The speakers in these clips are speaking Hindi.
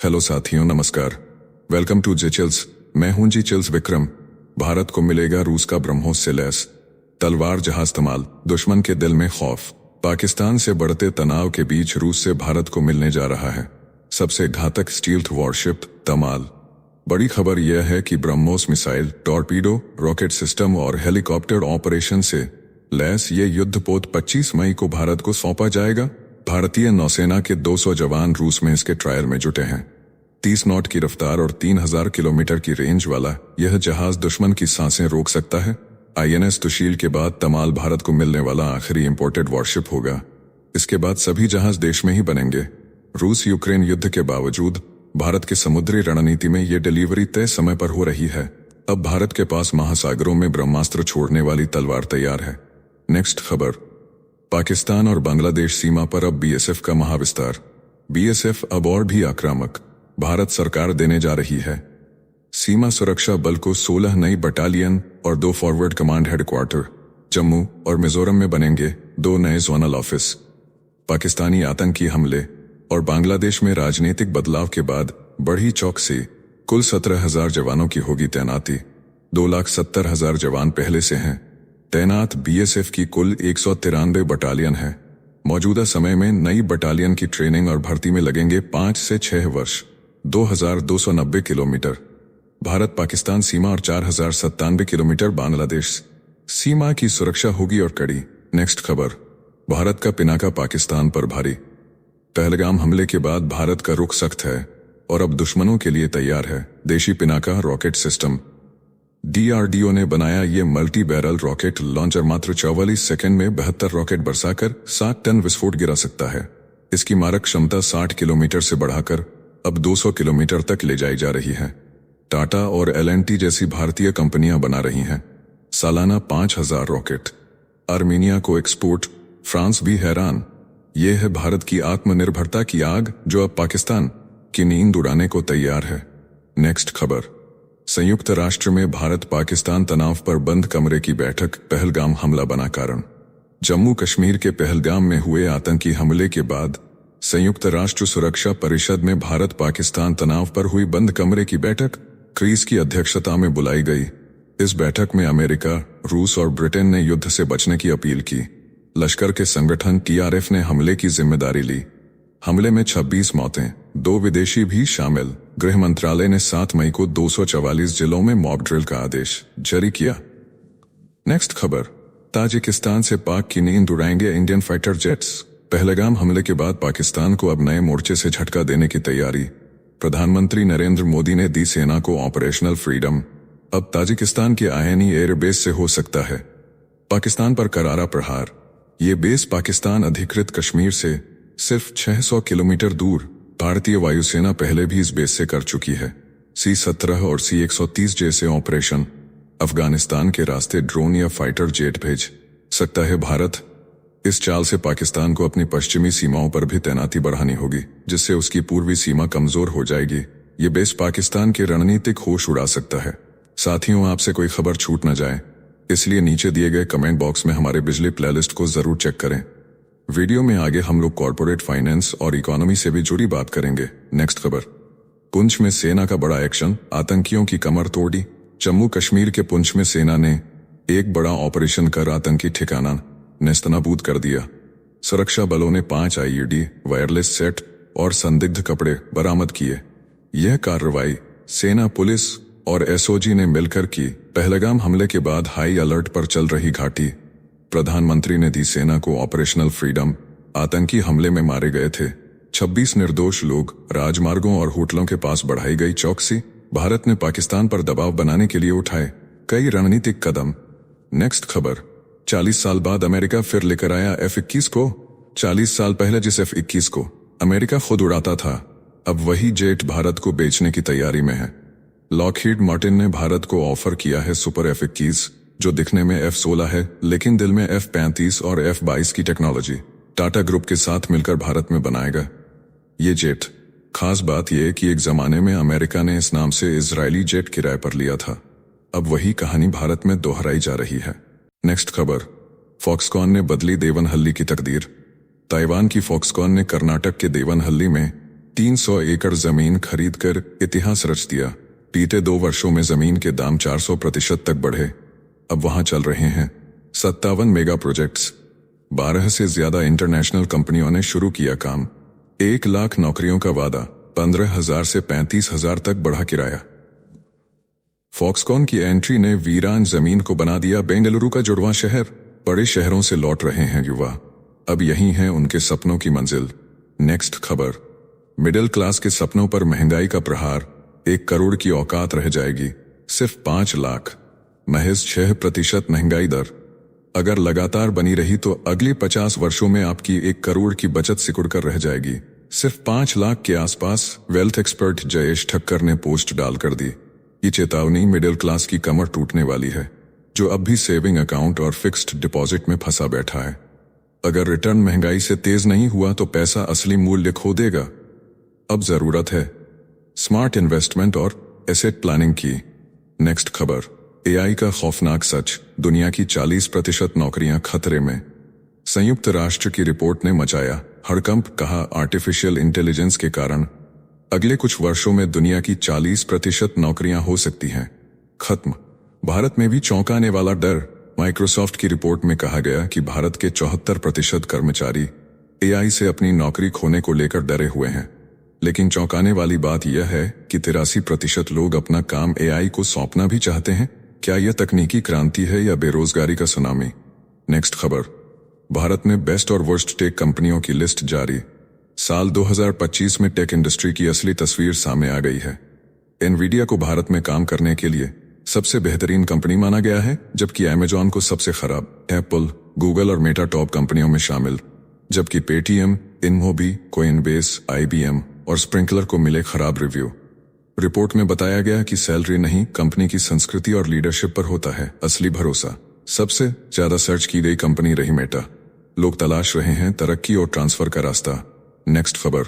हेलो साथियों, नमस्कार। Welcome to G chills. मैं हूं जी चिल्स विक्रम। भारत को मिलेगा रूस का ब्रह्मोस से लैस तलवार जहाज तमाल, दुश्मन के दिल में खौफ। पाकिस्तान से बढ़ते तनाव के बीच रूस से भारत को मिलने जा रहा है सबसे घातक स्टील्थ वॉरशिप तमाल। बड़ी खबर यह है कि BrahMos missile, torpedo, rocket system और हेलीकॉप्टर ऑपरेशन से लैस ये युद्धपोत 25 मई को भारत को सौंपा जाएगा। भारतीय नौसेना के 200 जवान रूस में इसके ट्रायल में जुटे हैं। 30 नॉट की रफ्तार और 3000 किलोमीटर की रेंज वाला यह जहाज दुश्मन की सांसें रोक सकता है। INS तुशील के बाद तमाल भारत को मिलने वाला आखिरी इंपोर्टेड वॉरशिप होगा। इसके बाद सभी जहाज देश में ही बनेंगे। रूस यूक्रेन युद्ध के बावजूद भारत की समुद्री रणनीति में ये डिलीवरी तय समय पर हो रही है। अब भारत के पास महासागरों में ब्रह्मास्त्र छोड़ने वाली तलवार तैयार है। नेक्स्ट खबर, पाकिस्तान और बांग्लादेश सीमा पर अब BSF का महाविस्तार। BSF अब और भी आक्रामक भारत सरकार देने जा रही है। सीमा सुरक्षा बल को 16 नई बटालियन और 2 फॉरवर्ड कमांड हेडक्वार्टर जम्मू और मिजोरम में बनेंगे। 2 नए जोनल ऑफिस। पाकिस्तानी आतंकी हमले और बांग्लादेश में राजनीतिक बदलाव के बाद बढ़ी चौकसी। कुल 17,000 जवानों की होगी तैनाती। 2,70,000 जवान पहले से हैं तैनात। BSF की कुल 193 बटालियन है। मौजूदा समय में नई बटालियन की ट्रेनिंग और भर्ती में लगेंगे 5 से 6 वर्ष। 2,290 किलोमीटर भारत पाकिस्तान सीमा और 4,097 किलोमीटर बांग्लादेश सीमा की सुरक्षा होगी और कड़ी। नेक्स्ट खबर, भारत का पिनाका पाकिस्तान पर भारी। पहलगाम हमले के बाद भारत का रुख सख्त है और अब दुश्मनों के लिए तैयार है। देशी पिनाका रॉकेट सिस्टम। DRDO ने बनाया ये मल्टी बैरल रॉकेट लॉन्चर मात्र 44 सेकंड में 72 रॉकेट बरसाकर 7 टन विस्फोट गिरा सकता है। इसकी मारक क्षमता 60 किलोमीटर से बढ़ाकर अब 200 किलोमीटर तक ले जाई जा रही है। टाटा और L&T जैसी भारतीय कंपनियां बना रही हैं सालाना 5,000 रॉकेट। आर्मीनिया को एक्सपोर्ट। फ्रांस भी हैरान। ये है भारत की आत्मनिर्भरता की आग जो अब पाकिस्तान की नींद उड़ाने को तैयार है। नेक्स्ट खबर, संयुक्त राष्ट्र में भारत पाकिस्तान तनाव पर बंद कमरे की बैठक। पहलगाम हमला बना कारण। जम्मू कश्मीर के पहलगाम में हुए आतंकी हमले के बाद संयुक्त राष्ट्र सुरक्षा परिषद में भारत पाकिस्तान तनाव पर हुई बंद कमरे की बैठक क्रीज की अध्यक्षता में बुलाई गई। इस बैठक में अमेरिका, रूस और ब्रिटेन ने युद्ध से बचने की अपील की। लश्कर के संगठन TRF ने हमले की जिम्मेदारी ली। हमले में 26 मौतें, 2 विदेशी भी शामिल। गृह मंत्रालय ने 7 मई को 244 जिलों में मॉब ड्रिल का आदेश जारी किया। नेक्स्ट खबर, ताजिकिस्तान से पाक की नींद उड़ाएंगे इंडियन फाइटर जेट्स। पहलगाम हमले के बाद पाकिस्तान को अब नए मोर्चे से झटका देने की तैयारी। प्रधानमंत्री नरेंद्र मोदी ने दी सेना को ऑपरेशनल फ्रीडम। अब ताजिकिस्तान के आयनी एयरबेस से हो सकता है पाकिस्तान पर करारा प्रहार। ये बेस पाकिस्तान अधिकृत कश्मीर से सिर्फ 600 किलोमीटर दूर। भारतीय वायुसेना पहले भी इस बेस से कर चुकी है C-17 और C-130 जैसे ऑपरेशन। अफगानिस्तान के रास्ते ड्रोन या फाइटर जेट भेज सकता है भारत। इस चाल से पाकिस्तान को अपनी पश्चिमी सीमाओं पर भी तैनाती बढ़ानी होगी, जिससे उसकी पूर्वी सीमा कमजोर हो जाएगी। ये बेस पाकिस्तान के रणनीतिक होश उड़ा सकता है। साथियों, आपसे कोई खबर छूट न जाए, इसलिए नीचे दिए गए कमेंट बॉक्स में हमारे बिजली प्लेलिस्ट को जरूर चेक करें। वीडियो में आगे हम लोग कॉर्पोरेट फाइनेंस और इकोनॉमी से भी जुड़ी बात करेंगे। नेक्स्ट खबर, पुंछ में सेना का बड़ा एक्शन, आतंकियों की कमर तोड़ी। जम्मू कश्मीर के पुंछ में सेना ने एक बड़ा ऑपरेशन कर आतंकी ठिकाना नेस्तनाबूद कर दिया। सुरक्षा बलों ने 5 IED, वायरलेस सेट और संदिग्ध कपड़े बरामद किए। यह कार्रवाई सेना, पुलिस और SOG ने मिलकर की। पहलगाम हमले के बाद हाई अलर्ट पर चल रही घाटी। प्रधानमंत्री ने दी सेना को ऑपरेशनल फ्रीडम। आतंकी हमले में मारे गए थे 26 निर्दोष लोग। राजमार्गों और होटलों के पास बढ़ाई गई चौकसी। भारत ने पाकिस्तान पर दबाव बनाने के लिए उठाए कई रणनीतिक कदम। नेक्स्ट खबर, 40 साल बाद अमेरिका फिर लेकर आया F-21 को। 40 साल पहले जिस F-21 को अमेरिका खुद उड़ाता था, अब वही जेट भारत को बेचने की तैयारी में है। लॉकहीड मार्टिन ने भारत को ऑफर किया है सुपर F-21, जो दिखने में F-16 है लेकिन दिल में F-35 और F-22 की टेक्नोलॉजी टाटा ग्रुप के साथ मिलकर भारत में बनाएगा ये जेट। खास बात यह कि एक जमाने में अमेरिका ने इस नाम से इजरायली जेट किराए पर लिया था। अब वही कहानी भारत में दोहराई जा रही है। नेक्स्ट खबर, फॉक्सकॉन ने बदली देवनहल्ली की तकदीर। ताइवान की फॉक्सकॉन ने कर्नाटक के देवनहल्ली में 300 एकड़ जमीन खरीदकर इतिहास रच दिया। बीते 2 वर्षों में जमीन के दाम 400% तक बढ़े। अब वहां चल रहे हैं 57 मेगा प्रोजेक्ट्स। 12 से ज्यादा इंटरनेशनल कंपनियों ने शुरू किया काम। 1 लाख नौकरियों का वादा, 15,000 से 35,000 तक बढ़ा किराया। फॉक्सकॉन की एंट्री ने वीरान जमीन को बना दिया बेंगलुरु का जुड़वां शहर। बड़े शहरों से लौट रहे हैं युवा, अब यही है उनके सपनों की मंजिल। नेक्स्ट खबर, मिडिल क्लास के सपनों पर महंगाई का प्रहार। 1 करोड़ की औकात रह जाएगी, सिर्फ 5 लाख। महज 6% महंगाई दर अगर लगातार बनी रही तो अगले 50 वर्षों में आपकी 1 करोड़ की बचत सिकुड़ कर रह जाएगी, सिर्फ 5 लाख के आसपास। वेल्थ एक्सपर्ट जयेश ठक्कर ने पोस्ट डालकर दी। ये चेतावनी मिडिल क्लास की कमर टूटने वाली है, जो अब भी सेविंग अकाउंट और फिक्स्ड डिपॉजिट में फंसा बैठा है। अगर रिटर्न महंगाई से तेज नहीं हुआ तो पैसा असली मूल्य खो देगा। अब जरूरत है स्मार्ट इन्वेस्टमेंट और एसेट प्लानिंग की। नेक्स्ट खबर, एआई का खौफनाक सच, दुनिया की 40% नौकरियां खतरे में। संयुक्त राष्ट्र की रिपोर्ट ने मचाया हड़कंप, कहा आर्टिफिशियल इंटेलिजेंस के कारण अगले कुछ वर्षों में दुनिया की 40% नौकरियां हो सकती हैं खत्म। भारत में भी चौंकाने वाला डर। माइक्रोसॉफ्ट की रिपोर्ट में कहा गया कि भारत के 74% कर्मचारी एआई से अपनी नौकरी खोने को लेकर डरे हुए हैं। लेकिन चौंकाने वाली बात यह है कि 83% लोग अपना काम एआई को सौंपना भी चाहते हैं। क्या यह तकनीकी क्रांति है या बेरोजगारी का सुनामी? नेक्स्ट खबर, भारत में बेस्ट और वर्स्ट टेक कंपनियों की लिस्ट जारी। साल 2025 में टेक इंडस्ट्री की असली तस्वीर सामने आ गई है। एनवीडिया को भारत में काम करने के लिए सबसे बेहतरीन कंपनी माना गया है, जबकि अमेजॉन को सबसे खराब। एप्पल, गूगल और मेटा टॉप कंपनियों में शामिल, जबकि पेटीएम, इनमोबी, कोइनबेस, आईबीएम और स्प्रिंकलर को मिले खराब रिव्यू। रिपोर्ट में बताया गया कि सैलरी नहीं, कंपनी की संस्कृति और लीडरशिप पर होता है असली भरोसा। सबसे ज्यादा सर्च की गई कंपनी रही मेटा। लोग तलाश रहे हैं तरक्की और ट्रांसफर का रास्ता। नेक्स्ट खबर,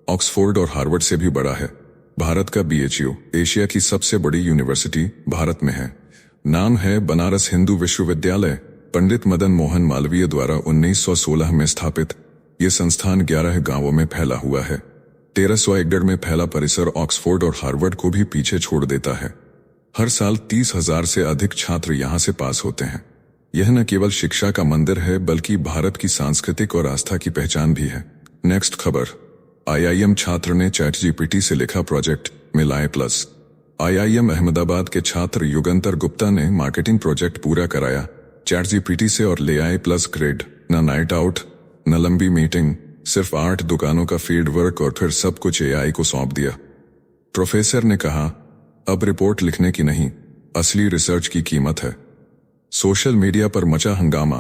ऑक्सफोर्ड और हार्वर्ड से भी बड़ा है। भारत का बीएचयू एशिया की सबसे बड़ी यूनिवर्सिटी भारत में है। नाम है बनारस हिंदू विश्वविद्यालय। पंडित मदन मोहन मालवीय द्वारा 1916 में स्थापित ये संस्थान 11 गांवों में फैला हुआ है। 1300 एकड़ में फैला परिसर ऑक्सफोर्ड और हार्वर्ड को भी पीछे छोड़ देता है। हर साल 30,000 से अधिक छात्र यहाँ से पास होते हैं। यह न केवल शिक्षा का मंदिर है बल्कि भारत की सांस्कृतिक और आस्था की पहचान भी है। नेक्स्ट खबर, आईआईएम छात्र ने चैटजीपीटी से लिखा प्रोजेक्ट मिलाए प्लस। आईआईएम अहमदाबाद के छात्र युगंतर गुप्ता ने मार्केटिंग प्रोजेक्ट पूरा कराया चैटजीपीटी से और ले आए प्लस ग्रेड। न नाइट आउट, न लंबी मीटिंग, सिर्फ 8 दुकानों का फील्ड वर्क और फिर सब कुछ एआई को सौंप दिया। प्रोफेसर ने कहा, अब रिपोर्ट लिखने की नहीं, असली रिसर्च की कीमत है। सोशल मीडिया पर मचा हंगामा।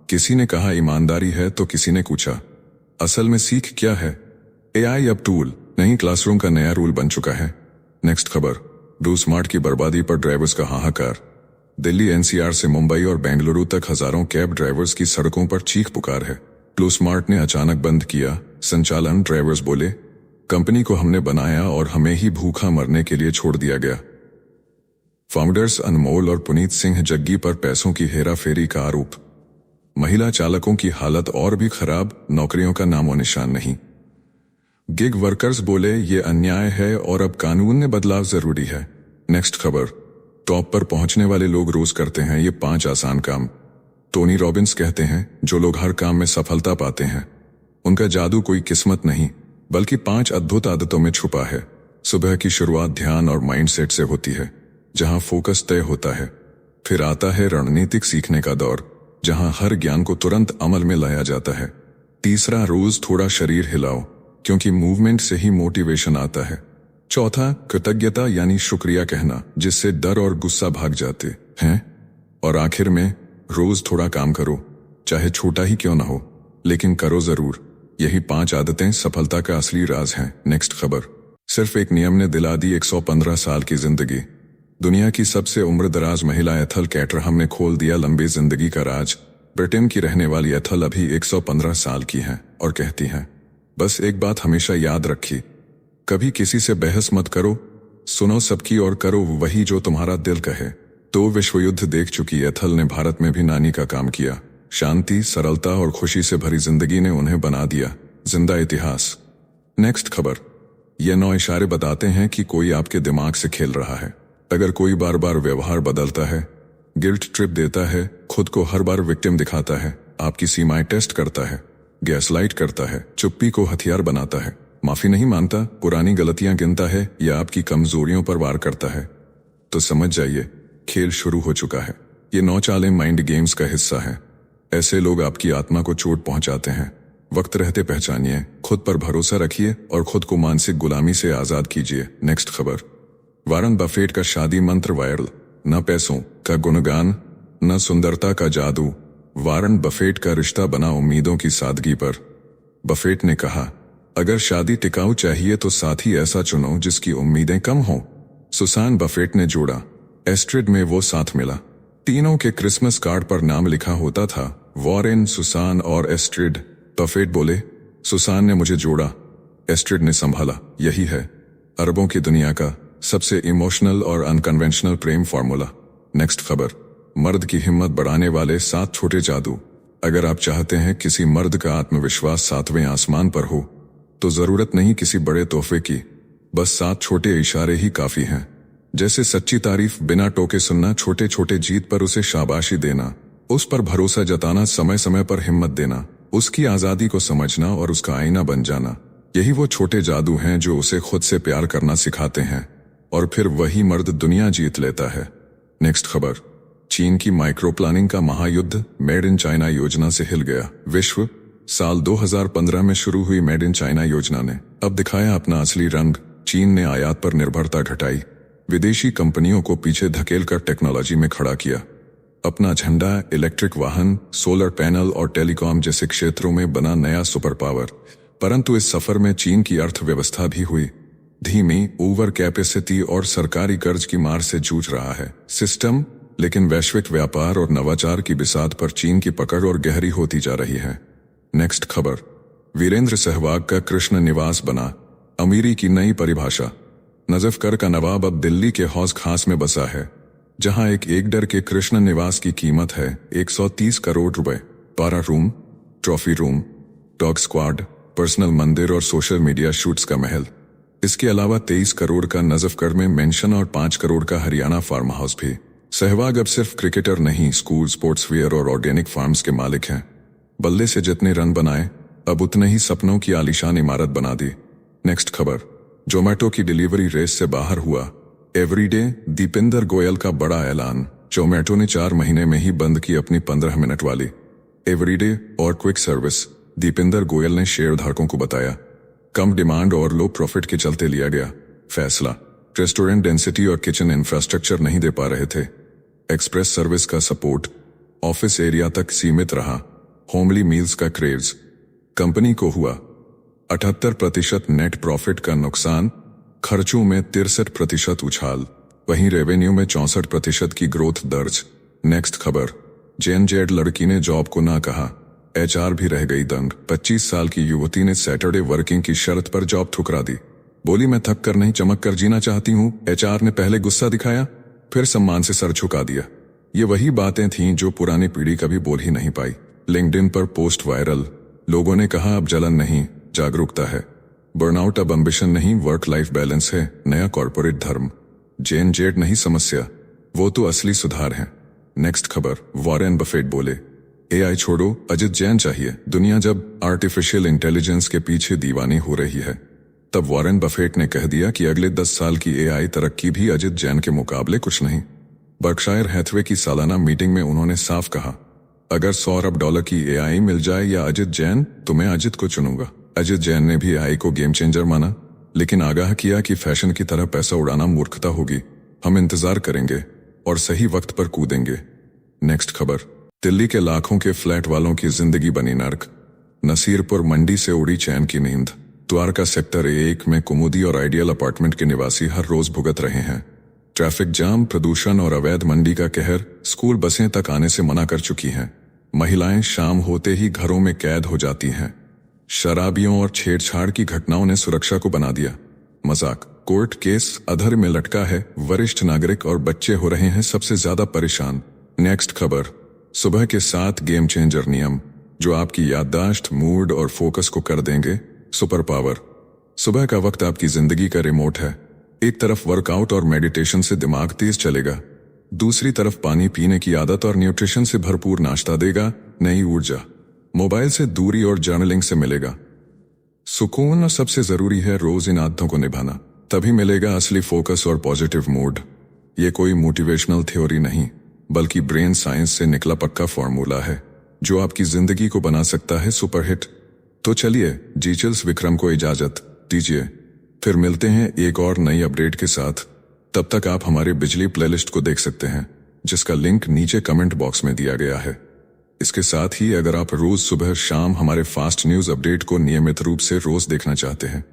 किसी ने कहा ईमानदारी है तो किसी ने पूछा असल में सीख क्या है? एआई अब टूल नहीं, क्लासरूम का नया रूल बन चुका है। नेक्स्ट खबर, डू स्मार्ट की बर्बादी पर ड्राइवर्स का हाहाकार। दिल्ली एनसीआर से मुंबई और बेंगलुरु तक हजारों कैब ड्राइवर्स की सड़कों पर चीख पुकार है। ब्लू स्मार्ट ने अचानक बंद किया संचालन। ड्राइवर्स बोले, कंपनी को हमने बनाया और हमें ही भूखा मरने के लिए छोड़ दिया गया। फाउंडर्स अनमोल और पुनीत सिंह जग्गी पर पैसों की हेराफेरी का आरोप। महिला चालकों की हालत और भी खराब, नौकरियों का नामो निशान नहीं। गिग वर्कर्स बोले ये अन्याय है और अब कानून में बदलाव जरूरी है। नेक्स्ट खबर, टॉप पर पहुंचने वाले लोग रोज करते हैं ये 5 आसान काम। टोनी रॉबिन्स कहते हैं जो लोग हर काम में सफलता पाते हैं उनका जादू कोई किस्मत नहीं बल्कि 5 अद्भुत आदतों में छुपा है। सुबह की शुरुआत ध्यान और माइंडसेट से होती है, जहां फोकस तय होता है। फिर आता है रणनीतिक सीखने का दौर, जहां हर ज्ञान को तुरंत अमल में लाया जाता है। तीसरा, रोज थोड़ा शरीर हिलाओ, क्योंकि मूवमेंट से ही मोटिवेशन आता है। चौथा, कृतज्ञता यानी शुक्रिया कहना, जिससे डर और गुस्सा भाग जाते हैं। और आखिर में, रोज थोड़ा काम करो, चाहे छोटा ही क्यों ना हो, लेकिन करो जरूर। यही 5 आदतें सफलता का असली राज हैं। नेक्स्ट खबर, सिर्फ एक नियम ने दिला दी 115 साल की जिंदगी। दुनिया की सबसे उम्रदराज महिला एथल कैटरहम ने खोल दिया लंबी जिंदगी का राज। ब्रिटेन की रहने वाली एथल अभी 115 साल की हैं और कहती हैं, बस एक बात हमेशा याद रखी, कभी किसी से बहस मत करो, सुनो सबकी और करो वही जो तुम्हारा दिल कहे। 2 विश्व युद्ध देख चुकी एथल ने भारत में भी नानी का काम किया। शांति, सरलता और खुशी से भरी जिंदगी ने उन्हें बना दिया जिंदा इतिहास। नेक्स्ट खबर, ये 9 इशारे बताते हैं कि कोई आपके दिमाग से खेल रहा है। अगर कोई बार बार व्यवहार बदलता है, गिल्ट ट्रिप देता है, खुद को हर बार विक्टिम दिखाता है, आपकी सीमाएं टेस्ट करता है, गैसलाइट करता है, चुप्पी को हथियार बनाता है, माफी नहीं मानता, पुरानी गलतियां गिनता है या आपकी कमजोरियों पर वार करता है, तो समझ जाइए खेल शुरू हो चुका है। ये 9 चालें माइंड गेम्स का हिस्सा है। ऐसे लोग आपकी आत्मा को चोट पहुंचाते हैं। वक्त रहते पहचानिए, खुद पर भरोसा रखिए और खुद को मानसिक गुलामी से आजाद कीजिए। नेक्स्ट खबर। वॉरेन बफेट का शादी मंत्र वायरल। न पैसों का गुणगान, न सुंदरता का जादू, वॉरेन बफेट का रिश्ता बना उम्मीदों की सादगी पर। बफेट ने कहा, अगर शादी टिकाऊ चाहिए तो साथी ऐसा चुनो जिसकी उम्मीदें कम हों। सुसान बफेट ने जोड़ा, एस्ट्रिड में वो साथ मिला। तीनों के क्रिसमस कार्ड पर नाम लिखा होता था, वॉरेन, सुसान और एस्ट्रिड। बफेट बोले, सुसान ने मुझे जोड़ा, एस्ट्रिड ने संभाला। यही है अरबों की दुनिया का सबसे इमोशनल और अनकन्वेंशनल प्रेम फॉर्मूला। नेक्स्ट खबर। मर्द की हिम्मत बढ़ाने वाले 7 छोटे जादू। अगर आप चाहते हैं किसी मर्द का आत्मविश्वास 7वें आसमान पर हो, तो जरूरत नहीं किसी बड़े तोहफे की, बस 7 छोटे इशारे ही काफी हैं। जैसे सच्ची तारीफ बिना टोके सुनना, छोटे छोटे जीत पर उसे शाबाशी देना, उस पर भरोसा जताना, समय समय पर हिम्मत देना, उसकी आजादी को समझना और उसका आईना बन जाना। यही वो छोटे जादू हैं जो उसे खुद से प्यार करना सिखाते हैं और फिर वही मर्द दुनिया जीत लेता है। नेक्स्ट खबर। चीन की माइक्रो प्लानिंग का महायुद्ध मेड इन चाइना योजना से हिल गया विश्व। साल 2015 में शुरू हुई मेड इन चाइना योजना ने अब दिखाया अपना असली रंग। चीन ने आयात पर निर्भरता घटाई, विदेशी कंपनियों को पीछे धकेलकर टेक्नोलॉजी में खड़ा किया। अपना झंडा इलेक्ट्रिक वाहन, सोलर पैनल और टेलीकॉम जैसे क्षेत्रों में बना नया सुपर पावर। परंतु इस सफर में चीन की अर्थव्यवस्था भी हुई धीमी, ओवर कैपेसिटी और सरकारी कर्ज की मार से जूझ रहा है सिस्टम। लेकिन वैश्विक व्यापार और नवाचार की बिसात पर चीन की पकड़ और गहरी होती जा रही है। नेक्स्ट खबर। वीरेंद्र सहवाग का कृष्ण निवास बना अमीरी की नई परिभाषा। नजफगढ़ का नवाब अब दिल्ली के हौज खास में बसा है, जहां एक एकड़ के कृष्ण निवास की कीमत है 130 करोड़ रुपए। 12 room, trophy room, dog squad, personal मंदिर और सोशल मीडिया शूट्स का महल। इसके अलावा 23 करोड़ का नजफगढ़ में मेंशन और 5 करोड़ का हरियाणा फार्म हाउस भी। सहवाग अब सिर्फ क्रिकेटर नहीं, स्कूल, स्पोर्ट्स वेयर और ऑर्गेनिक फार्म्स के मालिक हैं। बल्ले से जितने रन बनाए, अब उतने ही सपनों की आलीशान इमारत बना दी। नेक्स्ट खबर। जोमेटो की डिलीवरी रेस से बाहर हुआ एवरीडे दीपेंद्र गोयल का बड़ा ऐलान। जोमेटो ने 4 महीने में ही बंद की अपनी 15 मिनट वाली एवरीडे और क्विक सर्विस। दीपेंद्र गोयल ने शेयरधारकों को बताया, कम डिमांड और लो प्रॉफिट के चलते लिया गया फैसला। रेस्टोरेंट डेंसिटी और किचन इंफ्रास्ट्रक्चर नहीं दे पा रहे थे। एक्सप्रेस सर्विस का सपोर्ट ऑफिस एरिया तक सीमित रहा। होमली मील्स का क्रेज। कंपनी को हुआ 78% नेट प्रॉफिट का नुकसान, खर्चों में 63% उछाल, वहीं रेवेन्यू में 64% की ग्रोथ दर्ज। नेक्स्ट खबर। जेन-जेड लड़की ने जॉब को ना कहा, एचआर भी रह गई दंग। 25 साल की युवती ने सैटरडे वर्किंग की शर्त पर जॉब ठुकरा दी। बोली, मैं थक कर नहीं चमक कर जीना चाहती हूँ। एचआर ने पहले गुस्सा दिखाया, फिर सम्मान से सर झुका दिया। ये वही बातें थीं जो पुरानी पीढ़ी कभी बोल ही नहीं पाई। लिंक्डइन पर पोस्ट वायरल। लोगों ने कहा, अब जलन नहीं, जागरूकता है। बर्नआउट अब एम्बिशन नहीं, वर्क लाइफ बैलेंस है, नया कॉर्पोरेट धर्म। जेन-जेड नहीं समस्या, वो तो असली सुधार है। नेक्स्ट खबर। वॉरेन बफेट बोले, एआई छोड़ो, अजित जैन चाहिए। दुनिया जब आर्टिफिशियल इंटेलिजेंस के पीछे दीवानी हो रही है, तब वॉरेन बफेट ने कह दिया कि अगले 10 साल की एआई तरक्की भी अजित जैन के मुकाबले कुछ नहीं। बर्कशायर हैथवे की सालाना मीटिंग में उन्होंने साफ कहा, अगर $100 अरब की एआई मिल जाए या अजित जैन, तो मैं अजित को चुनूंगा। अजित जैन ने भी एआई को गेम चेंजर माना, लेकिन आगाह किया कि फैशन की तरह पैसा उड़ाना मूर्खता होगी। हम इंतजार करेंगे और सही वक्त पर कूदेंगे। नेक्स्ट खबर। दिल्ली के लाखों के फ्लैट वालों की जिंदगी बनी नर्क। नसीरपुर मंडी से उड़ी चैन की नींद। द्वारका सेक्टर A1 में कुमुदी और आइडियल अपार्टमेंट के निवासी हर रोज भुगत रहे हैं ट्रैफिक जाम, प्रदूषण और अवैध मंडी का कहर। स्कूल बसें तक आने से मना कर चुकी हैं। महिलाएं शाम होते ही घरों में कैद हो जाती हैं। शराबियों और छेड़छाड़ की घटनाओं ने सुरक्षा को बना दिया मजाक। कोर्ट केस अधर में लटका है। वरिष्ठ नागरिक और बच्चे हो रहे हैं सबसे ज्यादा परेशान। नेक्स्ट खबर। सुबह के 7 गेम चेंजर नियम जो आपकी याददाश्त, मूड और फोकस को कर देंगे सुपर पावर। सुबह का वक्त आपकी जिंदगी का रिमोट है। एक तरफ वर्कआउट और मेडिटेशन से दिमाग तेज चलेगा, दूसरी तरफ पानी पीने की आदत और न्यूट्रिशन से भरपूर नाश्ता देगा नई ऊर्जा। मोबाइल से दूरी और जर्नलिंग से मिलेगा सुकून, और सबसे जरूरी है रोज इन आदतों को निभाना, तभी मिलेगा असली फोकस और पॉजिटिव मूड। ये कोई मोटिवेशनल थ्योरी नहीं, बल्कि ब्रेन साइंस से निकला पक्का फॉर्मूला है जो आपकी जिंदगी को बना सकता है सुपरहिट। तो चलिए जीचल्स विक्रम को इजाजत दीजिए, फिर मिलते हैं एक और नई अपडेट के साथ। तब तक आप हमारे बिजली प्लेलिस्ट को देख सकते हैं, जिसका लिंक नीचे कमेंट बॉक्स में दिया गया है। इसके साथ ही अगर आप रोज सुबह शाम हमारे फास्ट न्यूज अपडेट को नियमित रूप से रोज देखना चाहते हैं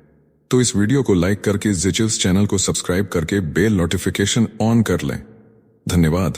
तो इस वीडियो को लाइक करके जिचल्स चैनल को सब्सक्राइब करके बेल नोटिफिकेशन ऑन कर लें। धन्यवाद।